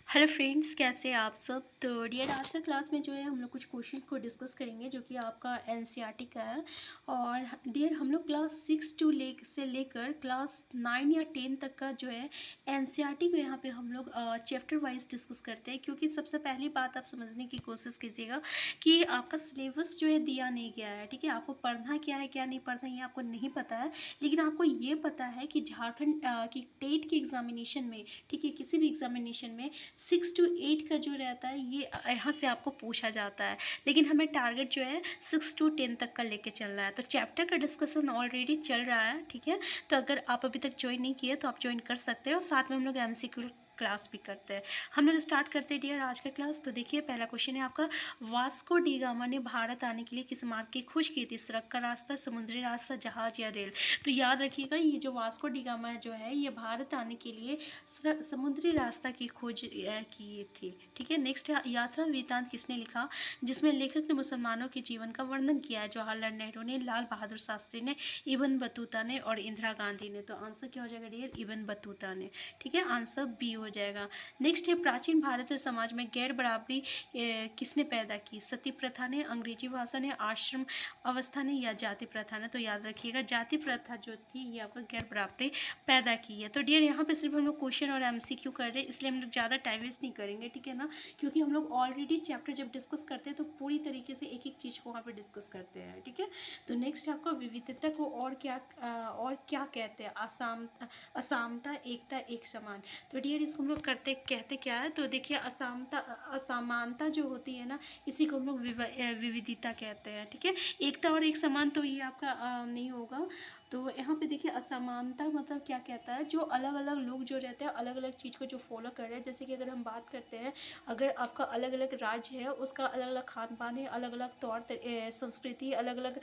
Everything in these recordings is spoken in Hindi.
हेलो फ्रेंड्स, कैसे हैं आप सब। तो डियर, आज का क्लास में जो है हम लोग कुछ क्वेश्चन को डिस्कस करेंगे जो कि आपका एनसीईआरटी का है। और डियर, हम लोग क्लास 6 से लेकर क्लास 9 या 10 तक का जो है एनसीईआरटी को यहाँ पे हम लोग चैप्टर वाइज डिस्कस करते हैं। क्योंकि सबसे पहली बात आप समझने की कोशिश कीजिएगा कि आपका सिलेबस जो है दिया नहीं गया है। ठीक है, आपको पढ़ना क्या है क्या नहीं पढ़ना ये आपको नहीं पता है, लेकिन आपको ये पता है कि झारखंड की टेट के एग्जामिनेशन में, ठीक है, किसी भी एग्जामिनेशन में 6 to 8 का जो रहता है ये यहाँ से आपको पूछा जाता है। लेकिन हमें टारगेट जो है 6 to 10 तक का लेके चल रहा है। तो चैप्टर का डिस्कशन ऑलरेडी चल रहा है। ठीक है, तो अगर आप अभी तक ज्वाइन नहीं किए तो आप ज्वाइन कर सकते हैं, और साथ में हम लोग एमसीक्यू क्लास भी करते हैं। हम लोग स्टार्ट करते हैं डियर आज का क्लास। तो देखिए, पहला क्वेश्चन है आपका, वास्को डी गामा ने भारत आने के लिए किस मार्ग की खोज की थी? सड़क का रास्ता, समुद्री रास्ता, जहाज या रेल? तो याद रखिएगा, ये जो वास्को डी गामा जो है ये भारत आने के लिए समुद्री रास्ता की खोज की थी। ठीक है, नेक्स्ट है, यात्रा वृतांत किसने लिखा? जिसमें लेखक ने मुसलमानों के जीवन का वर्णन किया है। जवाहरलाल नेहरू ने, लाल बहादुर शास्त्री ने, इब्न बतूता ने और इंदिरा गांधी ने। तो आंसर क्या हो जाएगा डियर? इब्न बतूता ने। ठीक है, आंसर बी हो जाएगा। नेक्स्ट है, प्राचीन भारतीय समाज में गैर बराबरी किसने पैदा की? सती प्रथा ने, अंग्रेजी भाषा ने, आश्रम अवस्था ने या जाति प्रथा ने? तो याद रखिएगा, जाति प्रथा जो थी ये आपका गैर बराबरी पैदा की है। तो डियर, यहाँ पे सिर्फ हम लोग क्वेश्चन और एमसीक्यू कर रहे हैं, इसलिए हम लोग ज़्यादा टाइम वेस्ट नहीं करेंगे। ठीक है ना, क्योंकि हम लोग ऑलरेडी चैप्टर जब डिस्कस करते हैं तो पूरी तरीके से एक एक चीज़ को वहाँ पे डिस्कस करते हैं। ठीक है, तो नेक्स्ट आपका विविधता को और क्या कहते हैं? असामता, एकता, एक समान। तो डियर, इसको हम लोग कहते क्या है? तो देखिए, असमानता जो होती है ना, इसी को हम लोग विविधता कहते हैं। ठीक है, एकता और एक समान तो ये आपका नहीं होगा। तो यहाँ पे देखिए, असमानता मतलब क्या कहता है? जो अलग अलग लोग जो रहते हैं अलग अलग चीज़ को जो फॉलो कर रहे हैं। जैसे कि अगर हम बात करते हैं, अगर आपका अलग अलग राज्य है, उसका अलग अलग खान पान है, अलग अलग संस्कृति, अलग अलग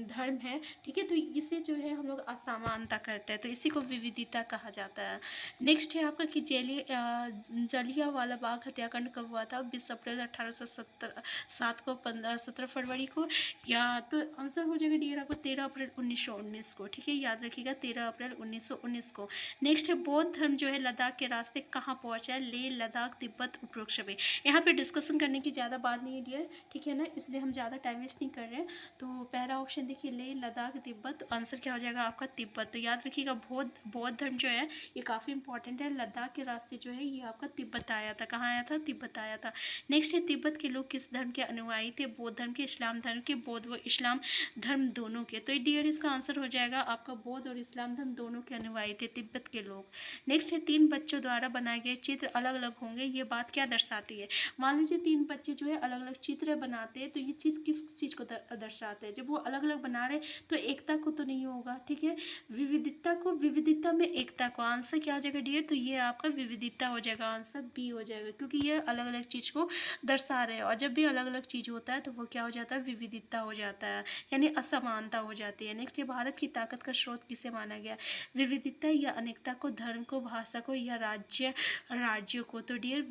धर्म है। ठीक है, तो इसे जो है हम लोग असमानता करते हैं, तो इसी को विविधता कहा जाता है। नेक्स्ट है आपका कि जलियांवाला बाग हत्याकांड कब हुआ था? 20 अप्रैल 1877 को, 17 फरवरी को, या तो आंसर हो जाएगा डियर आपको 13 अप्रैल 1919 को। ठीक है, याद रखिएगा 13 अप्रैल 1919 को। नेक्स्ट है, बौद्ध धर्म जो है लद्दाख के रास्ते कहाँ पहुँचा है? लेह, लद्दाख, तिब्बत, उपरोक्त सभी। यहाँ पे डिस्कशन करने की ज़्यादा बात नहीं है डियर, ठीक है ना, इसलिए हम ज़्यादा टाइम वेस्ट नहीं कर रहे हैं। तो पहला ऑप्शन देखिए, लेह, लद्दाख, तिब्बत। आंसर क्या हो जाएगा आपका? तिब्बत। तो याद रखिएगा, बौद्ध धर्म जो है ये काफ़ी इंपॉर्टेंट है। लद्दाख के रास्ते जो है ये आपका तिब्बत आया था। कहाँ आया था? तिब्बत आया था। नेक्स्ट है, तिब्बत के लोग किस धर्म के अनुयायी थे? बौद्ध धर्म के, इस्लाम धर्म के, बौद्ध व इस्लाम धर्म दोनों के। तो डियर, इसका आंसर हो जाएगा आपका बौद्ध और इस्लाम धर्म दोनों के अनुयायी थे तिब्बत के लोग। नेक्स्ट है, 3 बच्चों द्वारा बनाए गए चित्र अलग अलग होंगे, ये बात क्या दर्शाती है? मान लीजिए 3 बच्चे जो है अलग अलग चित्र बनाते हैं, तो ये चीज़ किस चीज़ को दर्शाते हैं? जब वो अलग अलग बना रहे तो एकता को तो नहीं होगा। ठीक है, विविधता को, विविधता में एकता को। आंसर क्या हो जाएगा डियर? तो ये आपका विविधता हो जाएगा, आंसर बी हो जाएगा, क्योंकि ये अलग अलग चीज़ को दर्शा रहे हैं। और जब भी अलग अलग चीज़ होता है तो वो क्या हो जाता है? विविधता हो जाता है, यानी असमानता हो जाती है। नेक्स्ट, ये भारत की ताकत का स्रोत किसे माना गया? विविधता या अनेकता को, धर्म को, भाषा को, या राज्यों को? तो डियर,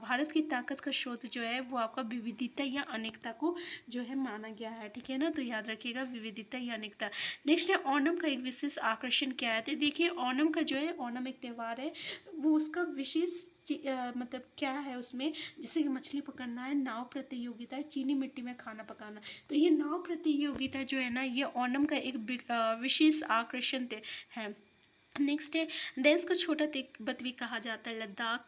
भारत की ताकत का स्रोत जो है वो आपका विविधता या अनेकता को जो है माना गया है। ठीक है ना, तो याद रखिएगा विविधता या अनेकता। नेक्स्ट है, ओणम का एक विशेष आकर्षण क्या है? तो देखिए, ओणम का जो है, ओणम एक त्यौहार है, वो उसका विशेष मतलब क्या है उसमें? जैसे कि मछली पकड़ना है, नाव प्रतियोगिता है, चीनी मिट्टी में खाना पकाना। तो ये नाव प्रतियोगिता जो है ना, ये ओणम का एक विशेष आकर्षण है। नेक्स्ट है, देश को छोटा तिब्बत भी कहा जाता है। Ladakh,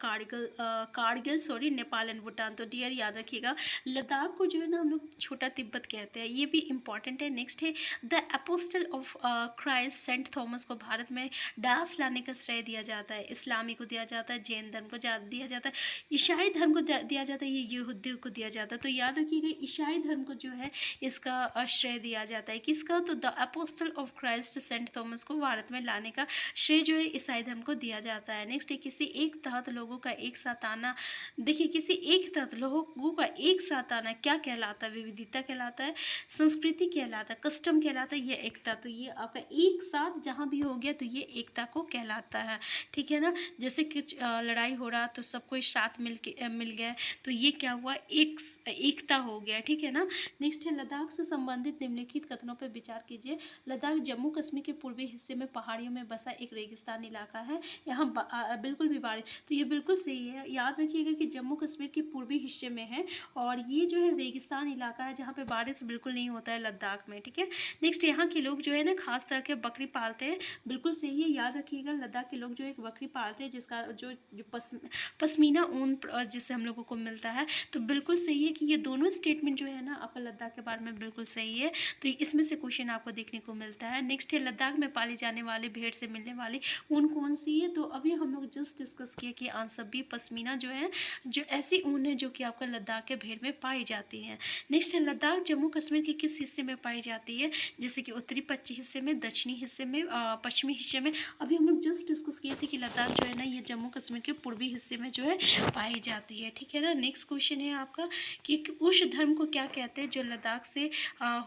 Kargil sorry, Nepal and Bhutan. तो डियर, याद रखिएगा, लद्दाख को जो है ना हम लोग छोटा तिब्बत कहते हैं, ये भी इंपॉर्टेंट है। नेक्स्ट है, the apostle of Christ Saint Thomas को भारत में डास लाने का श्रेय दिया जाता है। इस्लामी को दिया जाता है, जैन धर्म को दिया जाता है, ईसाई धर्म को दिया जाता है, ये यहूदी को दिया जाता है। तो याद रखिएगा, ईसाई धर्म को जो है इसका श्रेय दिया जाता है। किसका? तो the apostle of Christ Saint Thomas को भारत में लाने का श्रेय जो है ईसाई धर्म को दिया जाता है। नेक्स्ट है, किसी एक तहत लोगों का एक साथ आना। देखिए, किसी एक तहत लोगों का एक साथ आना क्या कहलाता है? विविधता कहलाता है, संस्कृति कहलाता है, कस्टम कहलाता है, ये एकता। तो ये आपका एक साथ जहाँ भी हो गया तो ये एकता को कहलाता है। ठीक है ना, जैसे कुछ लड़ाई हो रहा तो सब कोई साथ मिल गया, तो ये क्या हुआ? एकता हो गया। ठीक है ना। नेक्स्ट है, लद्दाख से संबंधित निम्नलिखित कथनों पर विचार कीजिए। लद्दाख जम्मू कश्मीर के पूर्वी हिस्से में पहाड़ियों में बसा एक रेगिस्तान इलाका है, यहाँ बिल्कुल भी बारिश, तो ये बिल्कुल सही है। याद रखिएगा कि जम्मू कश्मीर के पूर्वी हिस्से में है और ये जो है रेगिस्तान इलाका है जहाँ पे बारिश बिल्कुल नहीं होता है लद्दाख में, ठीक है। नेक्स्ट, यहाँ के लोग जो है ना खास तरह के बकरी पालते हैं, बिल्कुल सही है। याद रखिएगा लद्दाख के लोग जो एक बकरी पालते हैं जिसका जो पश्मीना ऊन जिससे हम लोगों को मिलता है, तो बिल्कुल सही है कि ये दोनों स्टेटमेंट जो है ना आपका लद्दाख के बारे में बिल्कुल सही है। तो इसमें से क्वेश्चन आपको देखने को मिलता है। नेक्स्ट है लद्दाख में पाली जाने वाले भेड़ से मिलने वाली ऊन कौन सी है, तो अभी हम लोग जस्ट डिस्कस किया कि आंसर बी पश्मीना जो है, जो ऐसी ऊन है जो कि आपका लद्दाख के भेड़ में पाई जाती है। नेक्स्ट है लद्दाख जम्मू कश्मीर के किस हिस्से में पाई जाती है, जैसे कि उत्तरी पश्चिमी हिस्से में, दक्षिणी हिस्से में, पश्चिमी हिस्से में। अभी हम लोग जस्ट डिस्कस किए थे कि लद्दाख जो है ना ये जम्मू कश्मीर के पूर्वी हिस्से में जो है पाई जाती है, ठीक है ना। नेक्स्ट क्वेश्चन है आपका कि उस धर्म को क्या कहते हैं जो लद्दाख से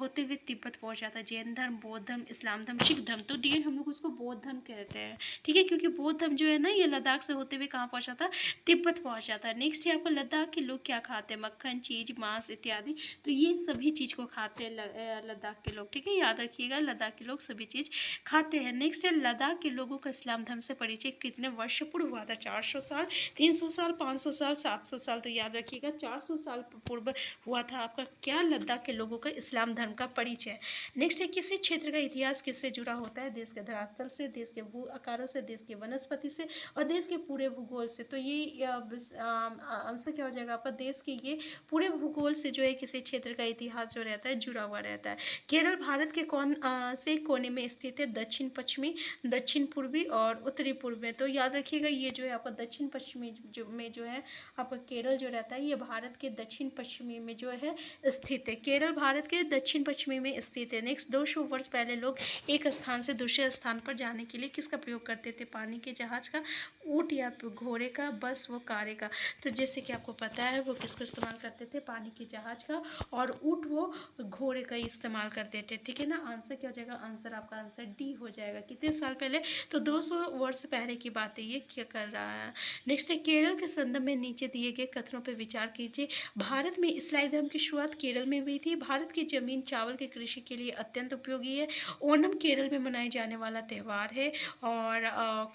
होते हुए तिब्बत पहुंच जाता है, जैन धर्म, बौद्ध धर्म, इस्लाम धर्म, सिख धर्म। तो डी हम लोग उसको बौद्ध धर्म कहते हैं, ठीक है, क्योंकि बौद्ध धर्म जो है ना ये लद्दाख से होते हुए कहाँ पहुंचा था, तिब्बत पहुंच जाता है। नेक्स्ट है आपको लद्दाख के लोग क्या खाते हैं, मक्खन, चीज, मांस इत्यादि। तो ये सभी चीज़ को खाते हैं लद्दाख के लोग, ठीक है। याद रखिएगा लद्दाख के लोग सभी चीज़ खाते हैं। नेक्स्ट है लद्दाख के लोगों का इस्लाम धर्म से परिचय कितने वर्ष पूर्व हुआ था, 400 साल, 300 साल, 500 साल, 700 साल। तो याद रखिएगा 400 साल पूर्व हुआ था आपका क्या, लद्दाख के लोगों का इस्लाम धर्म का परिचय। नेक्स्ट है किसी क्षेत्र का इतिहास किससे जुड़ा होता है, देश के धरातल से, देश के भू आकारों से, देश के वनस्पति से और देश के पूरे भूगोल से। तो ये आंसर क्या हो जाएगा आपका, देश के ये पूरे भूगोल से जो है किसी क्षेत्र का इतिहास जो रहता है जुड़ा हुआ रहता है। केरल भारत के कौन से कोने में स्थित है, दक्षिण पश्चिमी, दक्षिण पूर्वी और उत्तरी पूर्व में। तो याद रखिएगा ये जो है आपका दक्षिण पश्चिमी में जो है आपका केरल जो रहता है ये भारत के दक्षिण पश्चिमी में जो है स्थित है। केरल भारत के दक्षिण पश्चिमी में स्थित है। नेक्स्ट, 200 वर्ष पहले लोग एक स्थान से दूसरे स्थान पर जाने के लिए किसका प्रयोग करते थे, पानी के जहाज का, ऊंट या घोड़े का, बस व कारे का। तो जैसे कि आपको पता है वो किसका इस्तेमाल करते थे, पानी के जहाज का, और ऊंट वो घोड़े का इस्तेमाल करते थे, ठीक है ना। आंसर क्या हो जाएगा, आंसर आपका आंसर डी हो जाएगा। कितने साल पहले, तो 200 वर्ष पहले की बात है ये क्या कर रहा है। नेक्स्ट है केरल के संदर्भ में नीचे दिए गए कथनों पर विचार कीजिए। भारत में ईसाई धर्म की शुरुआत केरल में हुई थी। भारत की जमीन चावल की कृषि के लिए अत्यंत उपयोगी है। ओणम केरल में मनाए जाने वाला त्यौहार है। और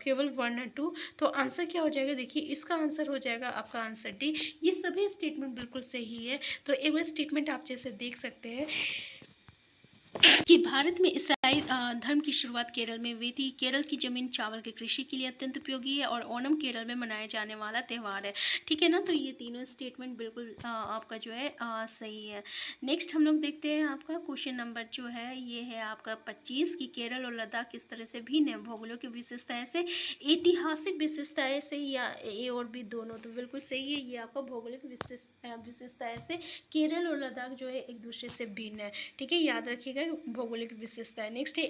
केवल 1 और 2। तो आंसर क्या हो जाएगा, देखिए इसका आंसर हो जाएगा आपका आंसर डी। ये सभी स्टेटमेंट बिल्कुल सही है। तो एक बार स्टेटमेंट आप जैसे देख सकते हैं कि भारत में ईसाई धर्म की शुरुआत केरल में हुई थी। केरल की जमीन चावल की कृषि के लिए अत्यंत उपयोगी है और ओणम केरल में मनाया जाने वाला त्यौहार है, ठीक है ना। तो ये तीनों स्टेटमेंट बिल्कुल आपका जो है सही है। नेक्स्ट हम लोग देखते हैं आपका क्वेश्चन नंबर जो है ये है आपका 25 की केरल और लद्दाख किस तरह से भिन्न है, भौगोलिक विशेषताएं से, ऐतिहासिक विशेषताएं से, या ए और बी दोनों। तो बिल्कुल सही है, ये आपका भौगोलिक विशेषताएं से केरल और लद्दाख जो है एक दूसरे से भिन्न है, ठीक है। याद रखिएगा भौगोलिक विशेषताएं। नेक्स्ट है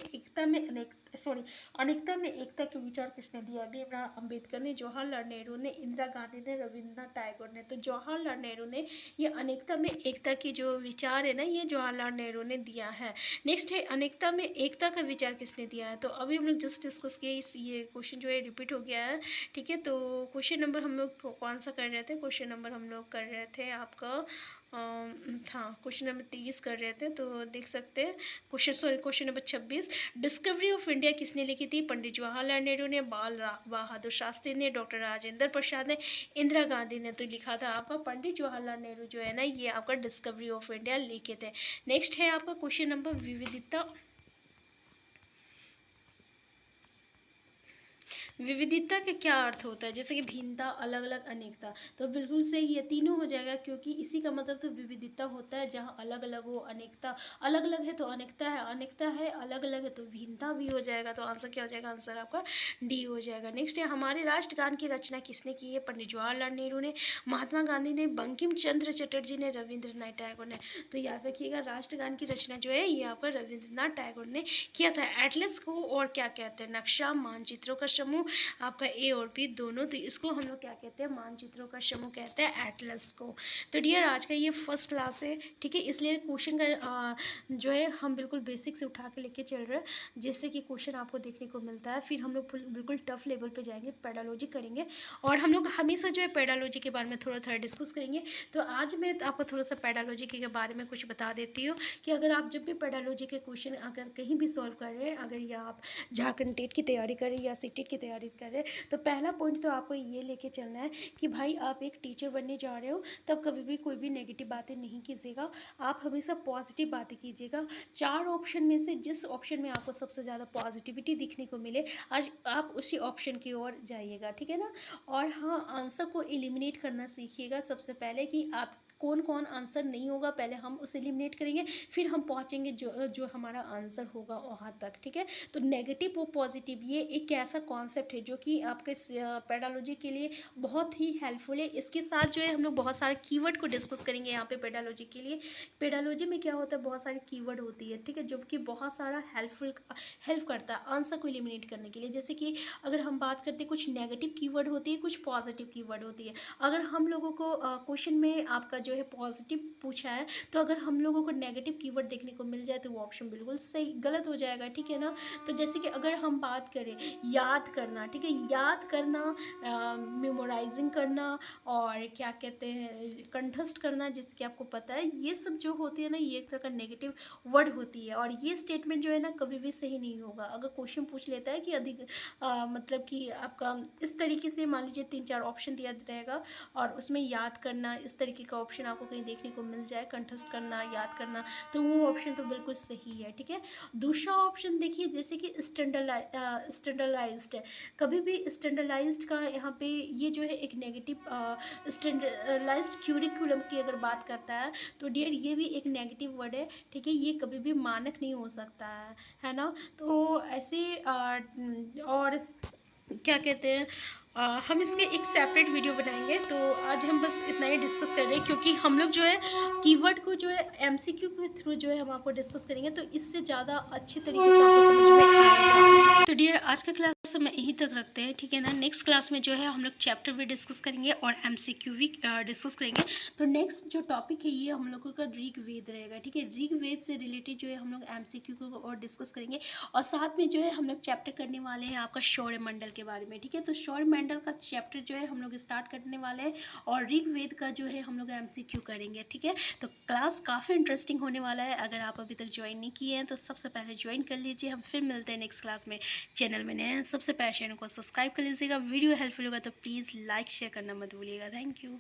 अनेकता में एकता के विचार किसने दिया, भीमराव अंबेडकर ने, जवाहरलाल नेहरू ने, इंदिरा गांधी ने, रविंद्रनाथ टैगोर ने। तो जवाहरलाल नेहरू ने ये अनेकता में एकता की जो विचार है ना ये जवाहरलाल नेहरू ने दिया है। नेक्स्ट है अनेकता में एकता का विचार किसने दिया है, तो अभी हम लोग जस्ट डिस्कस किए, ये क्वेश्चन जो है रिपीट हो गया है, ठीक है। तो क्वेश्चन नंबर हम लोग कौन सा कर रहे थे, क्वेश्चन नंबर हम लोग कर रहे थे आपका हाँ क्वेश्चन नंबर 30 कर रहे थे। तो देख सकते हैं question number 26, discovery of India किसने लिखी थी, पंडित जवाहरलाल नेहरू ने, बाल बहादुर शास्त्री ने, डॉक्टर राजेंद्र प्रसाद ने, इंदिरा गांधी ने। तो लिखा था आपका पंडित जवाहरलाल नेहरू जो है ना ये आपका डिस्कवरी ऑफ इंडिया लिखे थे। नेक्स्ट है आपका क्वेश्चन नंबर विविधता का क्या अर्थ होता है, जैसे कि भिन्नता, अलग अलग, अनेकता। तो बिल्कुल सही ये तीनों हो जाएगा, क्योंकि इसी का मतलब तो विविधता होता है जहाँ अलग अलग हो, अनेकता, अलग अलग है तो अनेकता है, अनेकता है अलग अलग है तो भिन्नता भी हो जाएगा। तो आंसर क्या हो जाएगा, आंसर आपका डी हो जाएगा। नेक्स्ट है हमारे राष्ट्रगान की रचना किसने की है, पंडित जवाहरलाल नेहरू ने, महात्मा गांधी ने, बंकिम चंद्र चटर्जी ने, रविंद्रनाथ टैगोर ने। तो याद रखिएगा राष्ट्रगान की रचना जो है ये आपका रविंद्रनाथ टैगोर ने किया था। एटलस को और क्या कहते हैं, नक्शा, मानचित्रों का समूह, आपका ए और बी दोनों। तो इसको हम लोग क्या कहते हैं, मानचित्रों का समूह कहते हैं, एटलस को। तो डियर आज का ये फर्स्ट क्लास है, ठीक है, इसलिए क्वेश्चन का जो है हम बिल्कुल बेसिक से उठा के लेके चल रहे हैं, जिससे कि क्वेश्चन आपको देखने को मिलता है। फिर हम लोग बिल्कुल टफ लेवल पे जाएंगे, पेडालॉजी करेंगे, और हम लोग हमेशा जो है पेडालॉजी के बारे में थोड़ा थोड़ा डिस्कस करेंगे। तो आज मैं आपको थोड़ा सा पेडालॉजी के बारे में कुछ बता देती हूँ कि अगर आप जब भी पेडालॉजी के क्वेश्चन अगर कहीं भी सॉल्व कर रहे हैं, अगर या आप झारखंड टेट की तैयारी कर रहे हैं या सीटेट की तैयारी कर रहे हैं, तो पहला पॉइंट तो आपको ये लेके चलना है कि भाई आप एक टीचर बनने जा रहे हो, तब कभी भी कोई भी नेगेटिव बातें नहीं कीजिएगा, आप हमेशा पॉजिटिव बातें कीजिएगा। 4 ऑप्शन में से जिस ऑप्शन में आपको सबसे ज़्यादा पॉजिटिविटी दिखने को मिले, आज आप उसी ऑप्शन की ओर जाइएगा, ठीक है ना। और हाँ, आंसर को एलिमिनेट करना सीखिएगा सबसे पहले, कि आप कौन कौन आंसर नहीं होगा पहले हम उसे एलिमिनेट करेंगे, फिर हम पहुंचेंगे जो जो हमारा आंसर होगा वहाँ तक, ठीक है। तो नेगेटिव और पॉजिटिव ये एक ऐसा कॉन्सेप्ट है जो कि आपके पेडालॉजी के लिए बहुत ही हेल्पफुल है। इसके साथ जो है हम लोग बहुत सारे कीवर्ड को डिस्कस करेंगे यहाँ पे पेडालॉजी के लिए। पेडालॉजी में क्या होता है, बहुत सारी कीवर्ड होती है, ठीक है, जो कि बहुत सारा हेल्प करता है आंसर को एलिमिनेट करने के लिए। जैसे कि अगर हम बात करते हैं, कुछ नेगेटिव कीवर्ड होती है, कुछ पॉजिटिव कीवर्ड होती है। अगर हम लोगों को क्वेश्चन में आपका जो है पॉजिटिव पूछा है, तो अगर हम लोगों को नेगेटिव कीवर्ड देखने को मिल जाए तो वो ऑप्शन बिल्कुल सही गलत हो जाएगा, ठीक है ना। तो जैसे कि अगर हम बात करें याद करना, ठीक है, याद करना, मेमोराइजिंग करना, और क्या कहते हैं कंठस्थ करना, जैसे कि आपको पता है ये सब जो होती है ना, ये एक तरह का नेगेटिव वर्ड होती है। और ये स्टेटमेंट जो है ना कभी भी सही नहीं होगा। अगर क्वेश्चन पूछ लेता है कि अधिक मतलब कि आपका इस तरीके से, मान लीजिए 3-4 ऑप्शन दिया रहेगा और उसमें याद करना इस तरीके का ऑप्शन आपको कहीं देखने को मिल जाए, कंठस्थ करना, याद करना, तो वो ऑप्शन तो बिल्कुल सही है, ठीक है। दूसरा ऑप्शन देखिए, जैसे कि स्टैंडर्डाइज्ड है। कभी भी स्टैंडर्डाइज्ड का यहाँ पे ये जो है एक नेगेटिव, स्टैंडर्डाइज्ड क्यूरिकुलम की अगर बात करता है तो डियर ये भी एक नेगेटिव वर्ड है, ठीक है, ये कभी भी मानक नहीं हो सकता है ना। तो ऐसे और क्या कहते हैं, हम इसके एक सेपरेट वीडियो बनाएंगे। तो आज हम बस इतना ही डिस्कस कर रहे हैं, क्योंकि हम लोग जो है कीवर्ड को जो है एमसीक्यू के थ्रू जो है हम आपको डिस्कस करेंगे, तो इससे ज़्यादा अच्छे तरीके से आपको समझ में आएगा। तो डियर आज का क्लास हम यहीं तक रखते हैं, ठीक है ना। नेक्स्ट क्लास में जो है हम लोग चैप्टर भी डिस्कस करेंगे और एमसीक्यू भी डिस्कस करेंगे। तो नेक्स्ट जो टॉपिक है ये हम लोगों का ऋग्वेद रहेगा, ठीक है। ऋग्वेद से रिलेटेड जो है हम लोग एमसीक्यू को और डिस्कस करेंगे, और साथ में जो है हम लोग चैप्टर करने वाले हैं आपका सौरमंडल के बारे में, ठीक है। तो सौरमंडल का चैप्टर जो है हम लोग स्टार्ट करने वाले हैं, और ऋग्वेद का जो है हम लोग एमसीक्यू करेंगे, ठीक है। तो क्लास काफ़ी इंटरेस्टिंग होने वाला है। अगर आप अभी तक ज्वाइन नहीं किए हैं तो सबसे पहले ज्वाइन कर लीजिए। हम फिर मिलते हैं नेक्स्ट क्लास में। चैनल में नए हैं, सबसे पहले चैनल को सब्सक्राइब कर लीजिएगा। वीडियो हेल्पफुल होगा तो प्लीज़ लाइक शेयर करना मत भूलिएगा। Thank you.